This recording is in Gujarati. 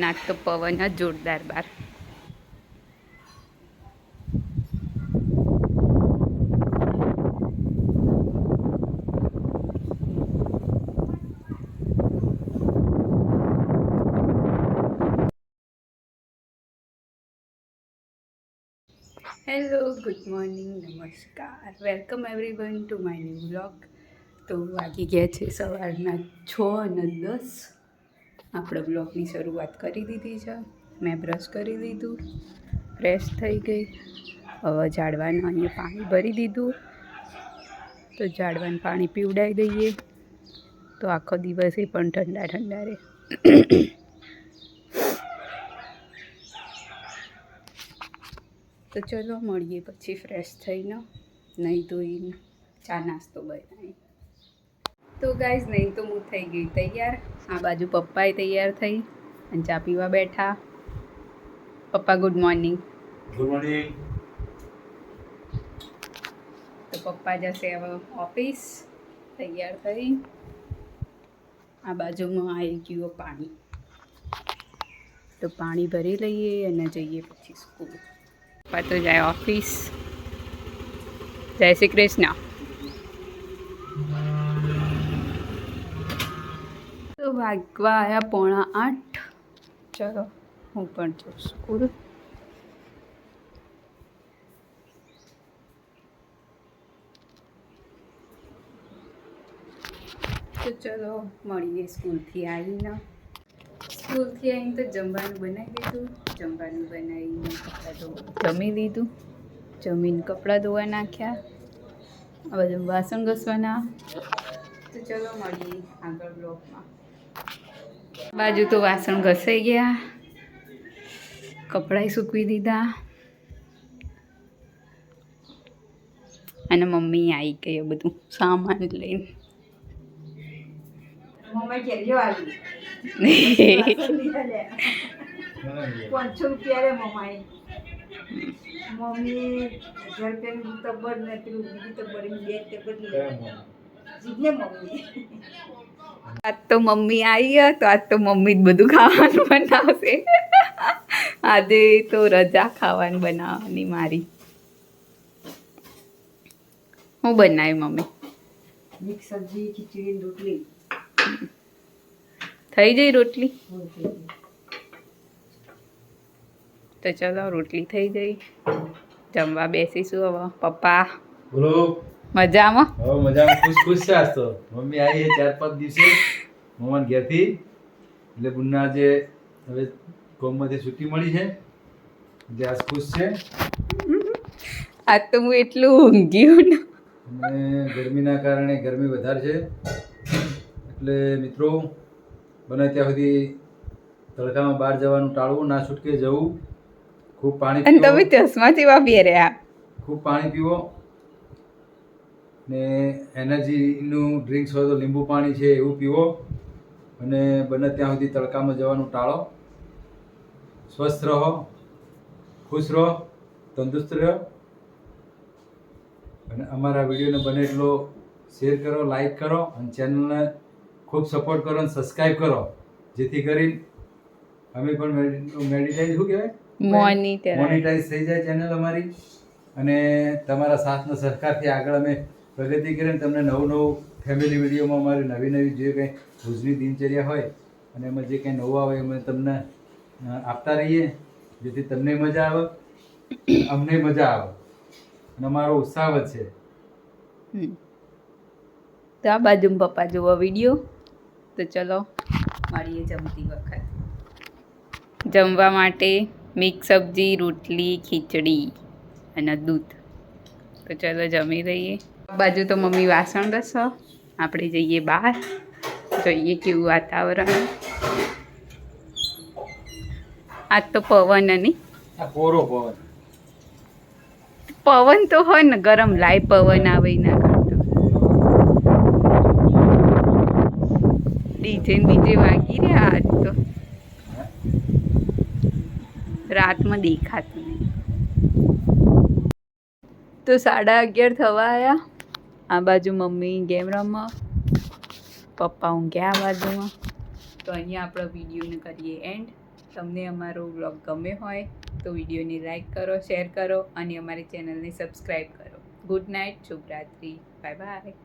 નાક તો પવન જ જોરદાર બાર. હેલો, ગુડ મોર્નિંગ, નમસ્કાર, welcome everyone to my new vlog. તો વાગી ગયા છે સવારના 6:10. આપણે બ્લોગની શરૂઆત કરી દીધી છે. મેં બ્રશ કરી દીધું, ફ્રેશ થઈ ગઈ. હવે ઝાડવાનું અહીંયા પાણી ભરી દીધું, તો ઝાડવાનું પાણી પીવડાવી દઈએ તો આખો દિવસ એ પણ ઠંડા ઠંડા રહે. તો ચલો મળીએ પછી ફ્રેશ થઈને, નહીં ધોઈને ચા નાસ્તો બનાવી. તો ગાઈઝ, નહીં તો હું થઈ ગઈ તૈયાર. આ બાજુ પપ્પાએ તૈયાર થઈ અને ચા પીવા બેઠા. પપ્પા ગુડ મોર્નિંગ. Good morning. તો પપ્પા જશે હવે ઓફિસ. તૈયાર થઈ. આ બાજુમાં આવી ગયું પાણી, તો પાણી ભરી લઈએ અને જઈએ પછી સ્કૂલ. પપ્પા તો જાય ઓફિસ. જય શ્રી કૃષ્ણ. તો વાગવા આવ્યા 7:45. ચલો હું પણ જાઉં સ્કૂલ. તો ચલો મળીએ સ્કૂલથી આવીને. સ્કૂલથી આવીને તો જમવાનું બનાવી દીધું. જમવાનું બનાવીને જમી લીધું. જમીને કપડાં ધોવા નાખ્યા. આ બધું વાસણ ઘસવાના. તો ચલો મળીએ આગળ બ્લોગમાં. બાજુ તો વાસણ ઘસાઈ ગયા, કપડાં સૂકવી દીધા અને મમ્મી આવી ગઈ બધું સામાન લઈને. મમ્મી કેરીઓ આવી 500 રૂપિયા રે મમ્માએ. મમ્મી ઘર પેલું તબ્બર ને પેલું બીજી તબ્બરની બે તે બદલી જીજને મમ્મી. આજ તો મમ્મી આવી તો આજ તો મમ્મી જ બધું ખાવાનું બનાવશે. આજે તો રજા ખાવાનું બનાવવાની મારી. હું બનાવી મમ્મી? મિક્સ સબ્જી, ખીચડી, રોટલી. થઈ જઈ રોટલી? તો ચલો રોટલી થઈ ગઈ. જમવા બેસીશું હવે. પપ્પા બોલો. મજામાં? હવે મજામાં. ખુશ છે આજ તો. મમ્મી આવી છે 4-5 દિવસે મમ્માને ઘેરથી, એટલે બુન્ના જે હવે કોમમાંથી છૂટી મળી છે, જે આજ ખુશ છે. આજ તો હું એટલું ઊંઘ્યું ને. અને ગરમીના કારણે ગરમી વધારે છે, એટલે મિત્રો બને ત્યાં સુધી તડકામાં બહાર જવાનું ટાળવું, ના છૂટકે જવું. ખૂબ પાણી અને પીવો. તમે ચશ્મા જેવા પહેર્યા. ખૂબ પાણી પીવો ને એનર્જીનું ડ્રિંક્સ હોય તો લીંબુ પાણી છે એવું પીવો. અને બને ત્યાં સુધી તડકામાં જવાનું ટાળો. સ્વસ્થ રહો, ખુશ રહો, તંદુરસ્ત રહો. અને અમારા વિડીયોને બને એટલો શેર કરો, લાઈક કરો અને ચેનલને ખૂબ સપોર્ટ કરો અને સબસ્ક્રાઈબ કરો, જેથી કરી અમે પણ મેડિટાઈઝ શું કહેવાય મોનિટાઈઝ થઈ જાય ચેનલ અમારી. અને તમારા સાથના સહકારથી આગળ અમે પ્રગતિ કરીને તમને નવું ફેમિલી વિડીયોમાં અમારી નવી જે કંઈ રોજની દિનચર્યા હોય અને એમાં જે કંઈ નવું આવે અમે તમને આપતા રહીએ, જેથી તમને મજા આવે, અમને મજા આવે અને અમારો ઉત્સાહ વધશે. તો આ બાજુ પપ્પા જુઓ વિડીયો. તો ચલો મળીએ જમતી વખત. જમવા માટે મિક્સ સબ્જી, રોટલી, ખીચડી અને દૂધ. તો ચલો જમી લઈએ. બાજુ તો મમ્મી વાસણ ઘસો, આપણે જઈએ બહાર, જોઈએ કેવું વાતાવરણ. આજ તો પવન નહીં, આ કોરો પવન. પવન તો હોય ને, ગરમ લાઈ પવન આવે ના કરતો. ડીજે વાગી રહ્યા. આજ તો રાતમાં દેખાતું નહીં. તો 11:30 થવા આવ્યા. આ બાજુ મમ્મી ગેમ રમવા, પપ્પા ઊંઘ્યા આ બાજુમાં. તો અહીંયા આપણે વિડીયોને કરીએ એન્ડ. તમને અમારો વ્લોગ ગમે હોય તો વિડીયોને લાઈક કરો, શેર કરો અને અમારી ચેનલને સબસ્ક્રાઈબ કરો. ગુડ નાઇટ, શુભરાત્રી, બાય બાય.